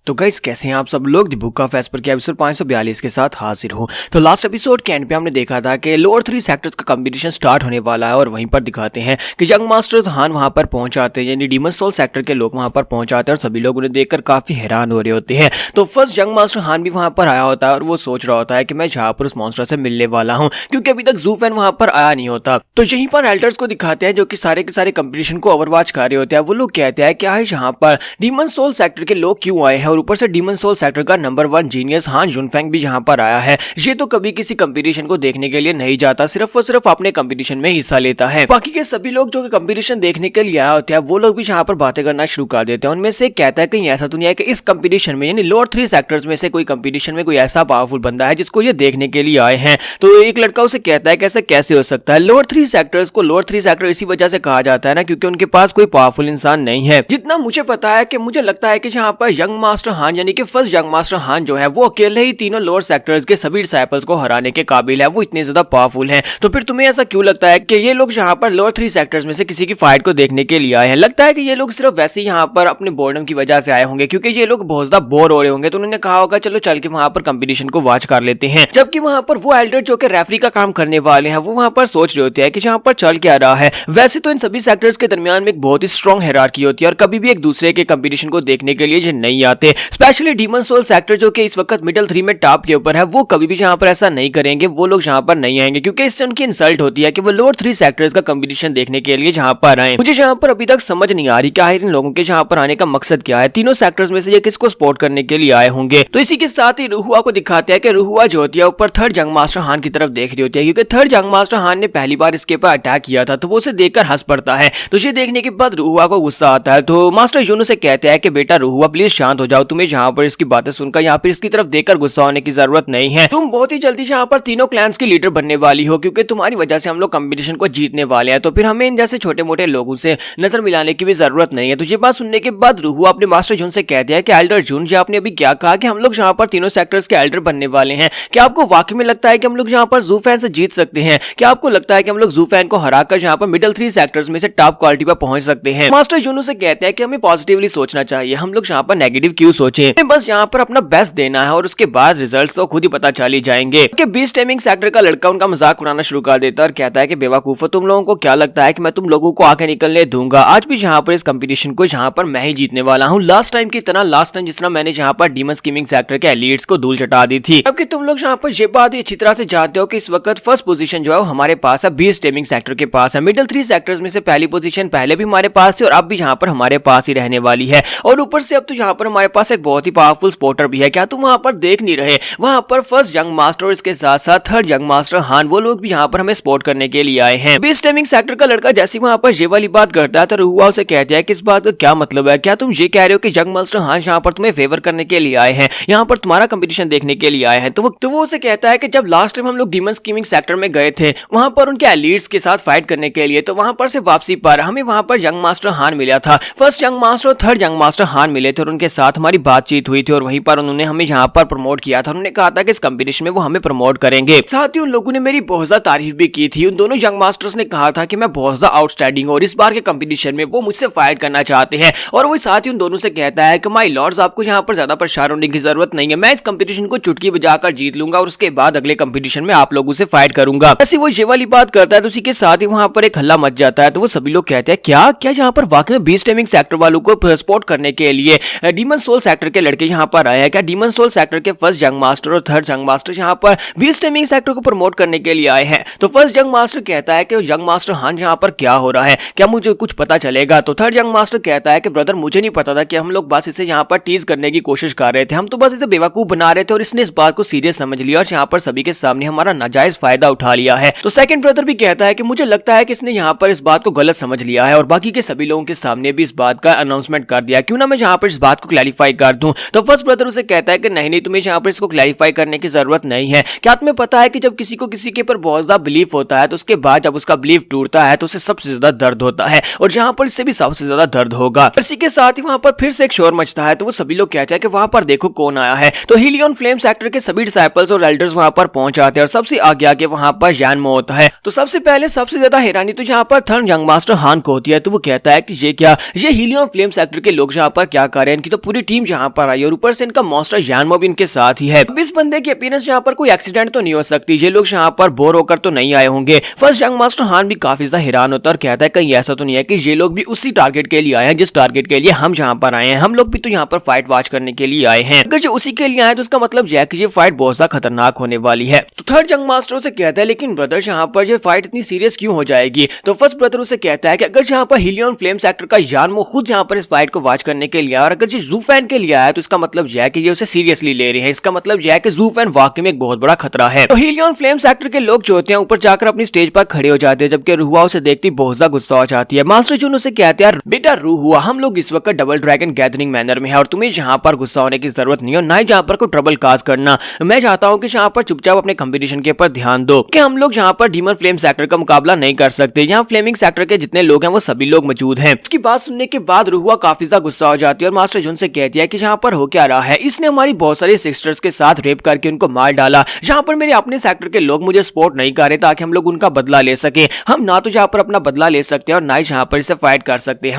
तो गाइस कैसे हैं आप सब लोग। द बुक ऑफ एस्पर के एपिसोड 542 के साथ हाजिर हूं। तो लास्ट एपिसोड के एंड पे हमने देखा था कि लोअर 3 सेक्टर्स का कंपटीशन स्टार्ट होने वाला है और वहीं पर दिखाते हैं कि यंग मास्टर्स हान वहां पर पहुंच जाते हैं, यानी डीमन सोल सेक्टर के लोग वहां पर पहुंच जाते हैं और सभी लोग उन्हें देखकर काफी हैरान हो रहे होते हैं। तो फर्स्ट यंग मास्टर हान भी वहां पर आया होता है और वो सोच रहा होता है कि मैं जहां पर उस मॉन्स्टर से मिलने वाला हूं, क्योंकि अभी तक जू फैन वहां पर आया नहीं होता। तो यहीं पर एल्डर्स को दिखाते हैं जो कि सारे के सारे कंपटीशन को ओवरवॉच कर रहे होते हैं। वो लोग कहते हैं कि आज यहाँ पर डीमन सोल सेक्टर के लोग क्यों आए हैं, और ऊपर से डीमन सोल सेक्टर का नंबर 1 जीनियस हान जुनफेंग भी यहाँ पर आया है। ये तो कभी किसी कंपटीशन को देखने के लिए नहीं जाता, सिर्फ और सिर्फ अपने कंपटीशन में हिस्सा लेता है। बाकी के सभी लोग जो कंपटीशन देखने के लिए आए होते हैं वो लोग भी यहाँ पर बातें करना शुरू कर देते हैं। उनमें से कहता है कहीं ऐसा तो नहीं है कि इस कंपटीशन में यानी लोअर 3 सेक्टर्स में से कोई कंपटीशन में कोई ऐसा पावरफुल बंदा है जिसको ये देखने के लिए आए हैं। तो एक लड़का उसे कहता है कि ऐसा कैसे हो सकता है। लोअर 3 सेक्टर्स को लोअर 3 सेक्टर इसी वजह से कहा जाता है ना, क्योंकि उनके पास कोई पावरफुल इंसान नहीं है। जितना मुझे पता है कि मुझे लगता है कि यहाँ पर यंग मास्टर हान यानी कि फर्स्ट यंग मास्टर हान जो है वो अकेले ही तीनों लोअर सेक्टर्स के सभी डिसाइपल्स को हराने के काबिल है, वो इतने ज्यादा पावरफुल हैं। तो फिर तुम्हें ऐसा क्यों लगता है कि ये लोग यहाँ पर लोअर 3 सेक्टर्स में से किसी की फाइट को देखने के लिए आए हैं? लगता है कि ये लोग सिर्फ वैसे ही यहाँ पर अपने बोर्डम की वजह से आए होंगे, क्योंकि ये लोग बहुत ज्यादा बोर हो रहे होंगे। तो उन्होंने कहा होगा चलो चल के वहां पर कंपटीशन को वॉच कर लेते हैं। जबकि वहां पर वो एल्डर जो कि रेफरी का काम करने वाले हैं वो वहां पर सोच रहे होते हैं कि यहाँ पर चल क्या रहा है। वैसे तो इन सभी सेक्टर्स के दरमियान में एक बहुत ही स्ट्रॉन्ग हायरार्की होती है और कभी भी एक दूसरे के कंपटीशन को देखने के लिए ये नहीं आते। स्पेशली डीमन सोल सेक्टर जो कि इस वक्त मिडिल 3 में टॉप के ऊपर है, वो कभी भी यहाँ पर ऐसा नहीं करेंगे। वो लोग यहाँ पर नहीं आएंगे क्योंकि इससे उनकी इंसल्ट होती है कि वो लोअर 3 सेक्टर्स का कंपटीशन देखने के लिए यहाँ पर आए। मुझे यहाँ पर अभी तक समझ नहीं आ रही कि आखिर इन लोगों के यहाँ पर आने का मकसद क्या है। तीनों सेक्टर्स में से ये किसको सपोर्ट करने के लिए आए होंगे। तो इसी के साथ ही रुहुआ को दिखाते हैं कि रुहुआ जो होती है ऊपर थर्ड यंग मास्टर हान की तरफ देख रही होती है, क्योंकि थर्ड यंग मास्टर हान ने पहली बार इसके ऊपर अटैक किया था। तो वो उसे देखकर हंस पड़ता है। तो ये देखने के बाद रुहुआ को गुस्सा आता है। तो मास्टर यूनो से कहते हैं कि बेटा रुहुआ प्लीज शांत हो जाओ, तुम्हें यहाँ पर इसकी बातें सुनकर यहाँ पर इसकी तरफ देखकर गुस्सा होने की जरूरत नहीं है। तुम बहुत ही जल्दी यहाँ पर तीनों क्लैंस की लीडर बनने वाली हो, क्योंकि तुम्हारी वजह से हम लोग कंपटीशन को जीतने वाले हैं। तो फिर हमें इन जैसे छोटे मोटे लोगों से नजर मिलाने की भी जरूरत नहीं है। तो ये बात सुनने के बाद रुहुआ अपने मास्टर जून से कहते हैं कि एल्डर जून जी आपने अभी क्या कहा कि हम लोग यहाँ पर तीनों सेक्टर्स के एल्डर बनने वाले हैं। क्या आपको वाकई में लगता है कि हम लोग यहाँ पर जू फैन से जीत सकते हैं? क्या आपको लगता है कि हम लोग जू फैन को हराकर यहाँ पर मिडिल 3 सेक्टर्स में से टॉप क्वालिटी पर पहुंच सकते हैं? मास्टर जूनू से कहते हैं कि हमें पॉजिटिवली सोचना चाहिए, हम लोग यहाँ पर नेगेटिव क्यों सोचें। बस यहाँ पर अपना बेस्ट देना है और उसके बाद रिजल्ट्स तो खुद ही पता चल ही जाएंगे। बीस्ट टाइमिंग सेक्टर का लड़का उनका मजाक उड़ाना शुरू कर देता है और कहता है कि बेवकूफो, तुम लोगों को क्या लगता है कि मैं तुम लोगों को आगे निकलने दूंगा? आज भी यहाँ पर इस कंपटीशन को यहाँ पर मैं ही जीतने वाला हूँ, लास्ट टाइम की तरह। लास्ट टाइम जिस तरह मैंने यहाँ पर डीमन स्कीमिंग सेक्टर के एलिट्स को धूल चटा दी थी। जबकि तुम लोग यहाँ पर ये बात अच्छी तरह से जानते हो कि इस वक्त फर्स्ट पोजीशन जो है हमारे पास है बीस्ट टाइमिंग सेक्टर के पास है। मिडिल 3 सेक्टर्स में से पहली पोजीशन पहले भी हमारे पास थी और अब भी यहाँ पर हमारे पास ही रहने वाली है। और ऊपर से अब तो यहाँ पर हमारे पास एक बहुत ही पावरफुल स्पोर्टर भी है। क्या तुम वहाँ पर देख नहीं रहे? वहाँ पर फर्स्ट यंग मास्टर इसके साथ साथ थर्ड यंग मास्टर हान वो लोग भी यहाँ पर हमें सपोर्ट करने के लिए आए हैं। बीस्ट टाइमिंग सेक्टर का लड़का जैसे वहाँ पर ये वाली बात करता है तो रुहुआ उसे कहते हैं कि इस बात का क्या मतलब है? क्या तुम ये कह रहे हो कि यंग मास्टर हान यहाँ पर तुम्हें फेवर करने के लिए आए हैं, यहाँ पर तुम्हारा कंपटीशन देखने के लिए आए हैं? तो वो उसे कहता है कि जब लास्ट टाइम हम लोग डीमन स्कीमिंग सेक्टर में गए थे वहां पर उनके एलीट्स के साथ फाइट करने के लिए, तो वहां पर से वापसी पर हमें वहां पर यंग मास्टर हान मिला था। फर्स्ट यंग मास्टर और थर्ड यंग मास्टर हान मिले थे और उनके साथ हमारी बातचीत हुई थी और वहीं पर उन्होंने हमें यहाँ पर प्रमोट किया था। उन्होंने कहा था कि इस कंपटीशन में वो हमें प्रमोट करेंगे। साथ ही उन लोगों ने मेरी बहुत ज्यादा तारीफ भी की थी। उन दोनों यंग मास्टर्स ने कहा था कि मैं बहुत ज्यादा आउटस्टैंडिंग हूं और इस बार के कंपटीशन में वो मुझसे फाइट करना चाहते हैं। और वो साथ ही उन दोनों से कहता है कि माय लॉर्ड्स, आपको यहाँ पर ज्यादा परेशान होने की जरूरत नहीं है, मैं इस कंपटीशन को चुटकी बजाकर जीत लूंगा और उसके बाद अगले कंपटीशन में आप लोगों से फाइट करूंगा। ऐसे वो ये वाली बात करता है तो उसी के साथ ही वहां पर एक हल्ला मच जाता है। तो वो सभी लोग कहते हैं क्या क्या यहाँ पर वाकई में बीस्ट टाइमिंग सेक्टर वालों को सपोर्ट करने के लिए डीमन सोल सेक्टर के लड़के यहाँ पर आए हैं? क्या डीमन सोल सेक्टर के फर्स्ट यंग मास्टर और थर्ड यंग मास्टर यहाँ पर बीस्ट टाइमिंग सेक्टर को प्रमोट करने के लिए आए हैं? तो फर्स्ट यंग मास्टर कहता है कि यंग मास्टर हान यहाँ पर क्या हो रहा है, क्या मुझे कुछ पता चलेगा? तो थर्ड यंग मास्टर कहता है कि ब्रदर मुझे नहीं पता था कि हम लोग बस इसे यहाँ पर टीज करने की कोशिश कर रहे थे, हम तो बस इसे बेवकूफ बना रहे थे और इसने इस बात को सीरियस समझ लिया और यहाँ पर सभी के सामने हमारा नाजायज फायदा उठा लिया है। तो सेकंड ब्रदर भी कहता है कि मुझे लगता है कि इसने यहाँ पर इस बात को गलत समझ लिया है और बाकी के सभी लोगों के सामने भी इस बात का अनाउंसमेंट कर दिया, क्यों ना मैं यहाँ पर इस बात को क्लैरिफाई कर दूं। तो फर्स्ट ब्रदर उसे कहता है कि नहीं, तुम्हें यहाँ पर इसको क्लैरिफाई करने की जरूरत नहीं है। क्या तुम्हें पता है कि जब किसी को किसी के ऊपर बहुत ज्यादा बिलीफ होता है तो उसके बाद जब उसका बिलीफ टूटता है तो उसे सबसे ज्यादा दर्द होता है और यहाँ पर इससे भी सबसे ज्यादा दर्द होगा। इसी के साथ ही वहां पर फिर से एक शोर मचता है। तो वो सभी लोग कहते हैं कि वहां पर देखो कौन आया है। तो हीलियन फ्लेम सेक्टर के सभी डिसाइपल्स और एल्डर्स वहां पर पहुंच जाते हैं और सबसे आगे आगे वहां पर यानमो होता है। तो सबसे पहले सबसे ज्यादा हैरानी तो यहाँ पर थर्ड यंग मास्टर हान को होती है। तो वो कहता है कि ये क्या, ये हीलियन फ्लेम सेक्टर के लोग यहाँ पर क्या कर रहे हैं, इनकी तो पूरी टीम जहाँ पर आई और ऊपर से इनका मॉन्स्टर जानमो भी इनके साथ ही है। अब इस बंदे की अपीयरेंस यहाँ पर कोई एक्सीडेंट तो नहीं हो सकती, ये लोग यहाँ पर बोर होकर तो नहीं आए होंगे। फर्स्ट यंग मास्टर हान भी काफी ज्यादा हैरान होता है और कहता है कहीं ऐसा तो नहीं है कि ये लोग भी उसी टारगेट के लिए आए हैं जिस टारगेट के लिए हम यहाँ पर आए हैं। हम लोग भी तो यहाँ पर फाइट वॉच करने के लिए आए हैं। अगर जो उसी के लिए आए तो उसका मतलब यह है कि ये फाइट बहुत ज्यादा खतरनाक होने वाली है। तो थर्ड यंग मास्टर से कहता है लेकिन ब्रदर्स यहाँ पर ये फाइट इतनी सीरियस क्यों हो जाएगी। तो फर्स्ट ब्रदर उसे कहता है कि अगर यहाँ पर हीलियन फ्लेम सेक्टर का जानमो खुद यहाँ पर इस फाइट को वॉच करने के लिए आया और अगर ये जू फैन के लिए आया तो इसका मतलब यह है कि ये उसे सीरियसली ले रहे हैं। इसका मतलब यह है कि जू फैन वाकई में एक बहुत बड़ा खतरा है। तो हीलियन फ्लेम सेक्टर के लोग जो होते हैं ऊपर जाकर अपनी स्टेज पर खड़े हो जाते हैं, जबकि रुहुआ उसे देखती बहुत ज्यादा गुस्सा हो जाती है। मास्टर जून उसे कहते हैं बेटा रुहुआ, हम लोग इस वक्त डबल ड्रैगन गैदरिंग मैनर में है और तुम्हें यहाँ पर गुस्सा होने की जरूरत नहीं है, ना ही जहाँ पर कोई ट्रबल काज करना। मैं चाहता हूँ कि यहाँ पर चुपचाप अपने कंपटीशन के ऊपर ध्यान दो कि हम लोग यहाँ पर डीमन फ्लेम सेक्टर का मुकाबला नहीं कर सकते। यहाँ फ्लेमिंग सेक्टर के जितने लोग हैं वो सभी लोग मौजूद हैं। इसकी बात सुनने के बाद रुहुआ काफी ज्यादा गुस्सा हो जाती है और मास्टर जून से कहती है कि यहाँ पर हो क्या रहा है। इसने हमारी बहुत सारी सिस्टर्स के साथ रेप करके उनको मार डाला। यहाँ पर मेरे अपने सेक्टर के लोग मुझे सपोर्ट नहीं कर रहे ताकि हम लोग उनका बदला ले सके। हम ना तो यहाँ पर अपना बदला ले सकते हैं और ना ही यहाँ पर इसे फाइट कर सकते हैं।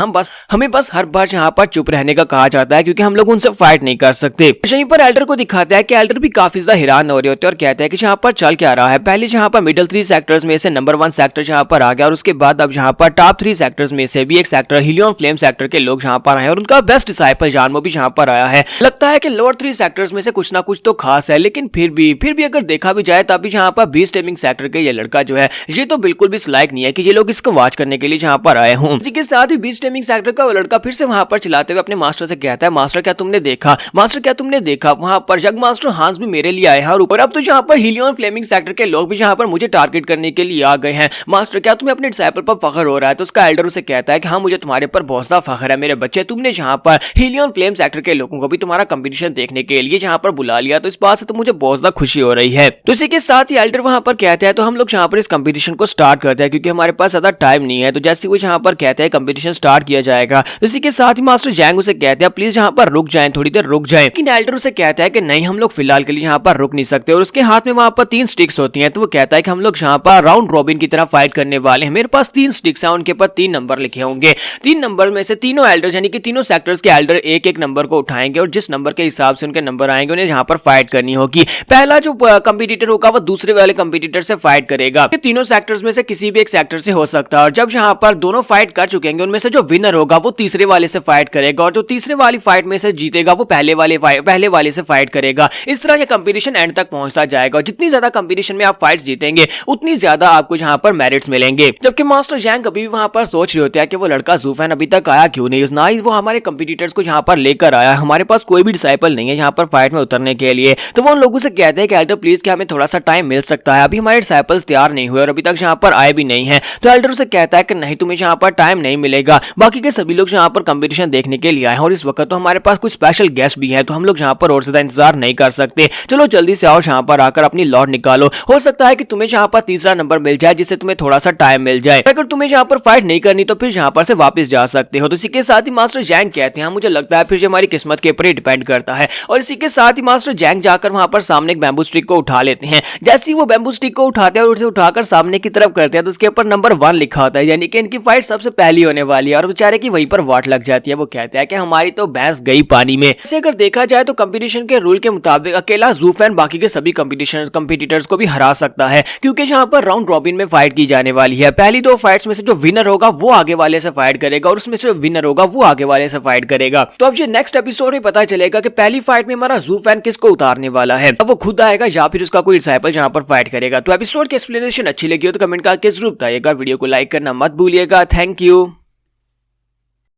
हमें बस हर बार यहाँ पर चुप रहने का कहा जाता है क्योंकि हम लोग उनसे फाइट नहीं कर सकते। यहीं पर एल्डर को दिखाता है कि एल्डर भी काफी ज्यादा हैरान हो रहे होते हैं और कहते हैं कि यहाँ पर चल क्या रहा है। पहले यहाँ पर मिडिल 3 सेक्टर्स में से नंबर 1 सेक्टर यहाँ पर आ गया और उसके बाद अब यहाँ पर टॉप 3 सेक्टर्स में से भी एक सेक्टर हीलियन फ्लेम सेक्टर के लोग यहाँ पर आए और उनका बेस्ट डिसाइपल जानमो भी यहाँ पर आया है। लगता है कि लोअर 3 सेक्टर्स में से कुछ ना कुछ तो खास है, लेकिन फिर भी अगर देखा भी जाए तब भी यहाँ पर बीस्ट टेमिंग सेक्टर के ये लड़का जो है ये तो बिल्कुल भी लायक नहीं है कि ये लोग इसको वॉच करने के लिए यहाँ पर आए हों। इसी के साथ ही बीस्ट टेमिंग सेक्टर का वो लड़का फिर से वहां पर चलाते हुए अपने मास्टर से कहता है मास्टर क्या तुमने देखा, मास्टर क्या तुमने देखा, वहां पर जग मास्टर हांस भी मेरे लिए आए हैं और ऊपर अब तो यहाँ पर हीलियन फ्लेमिंग सेक्टर के लोग भी यहाँ पर मुझे टारगेट करने के लिए आ गए हैं। मास्टर क्या तुम्हें अपने डिसाइपल पर फख्र हो रहा है। तो उसका एल्डर उसे कहता है कि हाँ मुझे तुम्हारे पर बहुत सा फख्र है मेरे बच्चे, तुमने यहाँ पर हीलियन फ्लेम सेक्टर के लोगों को भी तुम्हारा कंपटीशन देखने के लिए यहाँ पर बुला लिया, तो इस बात से तो मुझे बहुत ज्यादा खुशी हो रही है। तो इसी के साथ ही एल्डर वहां पर कहते हैं तो हम लोग यहाँ पर इस कंपटीशन को स्टार्ट करते हैं क्योंकि हमारे पास ज्यादा टाइम नहीं है। तो जैसे वो यहाँ पर कहते हैं कंपटीशन स्टार्ट किया जाएगा, तो इसी के साथ ही मास्टर जैंग उसे कहते हैं प्लीज यहाँ पर रुक जाएं, थोड़ी देर रुक जाएं। लेकिन एल्डर उसे कहता है कि नहीं हम लोग फिलहाल के लिए यहाँ पर रुक नहीं सकते और उसके हाथ में वहां पर 3 स्टिक्स होती हैं। तो वो कहता है कि हम लोग यहाँ पर राउंड रॉबिन की तरह फाइट करने वाले हैं। मेरे पास 3 स्टिक्स हैं, उनके ऊपर 3 नंबर लिखे होंगे। 3 नंबर में से तीनों एल्डर्स यानी कि तीनों सेक्टर्स के एल्डर एक एक नंबर को उठाएंगे और जिस नंबर के हिसाब से उनके नंबर आएंगे उन्हें यहाँ पर फाइट करनी होगी। पहला जो कंपटीटर होगा वो दूसरे वाले कंपटीटर से फाइट करेगा। ये तीनों सेक्टर्स में से किसी भी एक सेक्टर से हो सकता है और जब यहाँ पर दोनों फाइट कर चुकेंगे उनमें से जो विनर होगा वो तीसरे वाले से फाइट करेगा और जो तीसरे वाली फाइट में से जीतेगा वो पहले वाले से फाइट करेगा। इस तरह ये कंपटीशन एंड तक पहुंचता जाएगा और जितनी ज्यादा कंपटीशन में आप फाइट्स जीतेंगे उतनी ज्यादा आपको यहाँ पर मेरिट्स मिलेंगे। जबकि मास्टर जैंग अभी भी वहां पर सोच रहे होते हैं कि वो लड़का जूफैन अभी तक आया क्यों नहीं, ना ही वो हमारे कंपटीटर्स को यहाँ पर लेकर आया। हमारे पास कोई भी डिसाइपल नहीं है यहाँ पर फाइट में उतरने के लिए। तो वो उन लोगों से कहते हैं कि एल्डर प्लीज क्या हमें थोड़ा सा टाइम मिल सकता है, अभी हमारे डिसाइपल्स तैयार नहीं हुए और अभी तक यहाँ पर आए भी नहीं है। तो एल्डर उसे कहता है कि नहीं तुम्हें यहाँ पर टाइम नहीं मिलेगा, बाकी के सभी लोग यहाँ पर कंपटीशन देखने के लिए आए हैं और इस वक्त तो हमारे पास कुछ स्पेशल गेस्ट भी है, तो हम लोग यहाँ पर और ज्यादा इंतजार नहीं कर सकते। चलो जल्दी से आओ यहाँ पर आकर अपनी लॉट निकालो, हो सकता है कि तुम्हें यहाँ पर तीसरा नंबर मिल जाए जिससे तुम्हें थोड़ा सा टाइम मिल जाए। अगर तुम्हें यहाँ पर फाइट नहीं करनी तो फिर यहाँ पर से वापस जा सकते हो। तो इसी के साथ ही मास्टर जैंग कहते हैं मुझे लगता है फिर हमारी किस्मत के ऊपर ही डिपेंड करता है। और इसी के साथ ही मास्टर जैंग जाकर वहां पर सामने एक बैम्बू स्टिक को उठा लेते हैं। जैसे ही वो बैम्बू स्टिक को उठाते हैं और उसे उठाकर सामने की तरफ करते हैं तो उसके ऊपर नंबर 1 लिखा होता है, यानी कि इनकी फाइट सबसे पहली होने वाली है और बेचारे की वहीं पर वाट लग जाती है। वो कहता है कि हमारी तो भैंस गई पानी में। इसे अगर देखा जाए तो कंपटीशन के रूल के मुताबिक अकेला जूफैन बाकी के सभी कंपटीटर्स को भी हरा सकता है क्योंकि यहाँ पर राउंड रॉबिन में फाइट की जाने वाली है। पहली 2 फाइट्स में से जो विनर होगा वो आगे वाले से फाइट करेगा और उसमें से जो विनर होगा वो आगे वाले से फाइट करेगा। तो अब ये नेक्स्ट एपिसोड में पता चलेगा कि पहली फाइट में हमारा जूफैन किसको उतारने वाला है, अब वो खुद आएगा या फिर उसका कोई डिसाइपल जहाँ पर फाइट करेगा। तो एपिसोड की एक्सप्लेनेशन अच्छी लगी हो तो कमेंट करके जरूर बताइएगा। वीडियो को लाइक करना मत भूलिएगा। Thank you.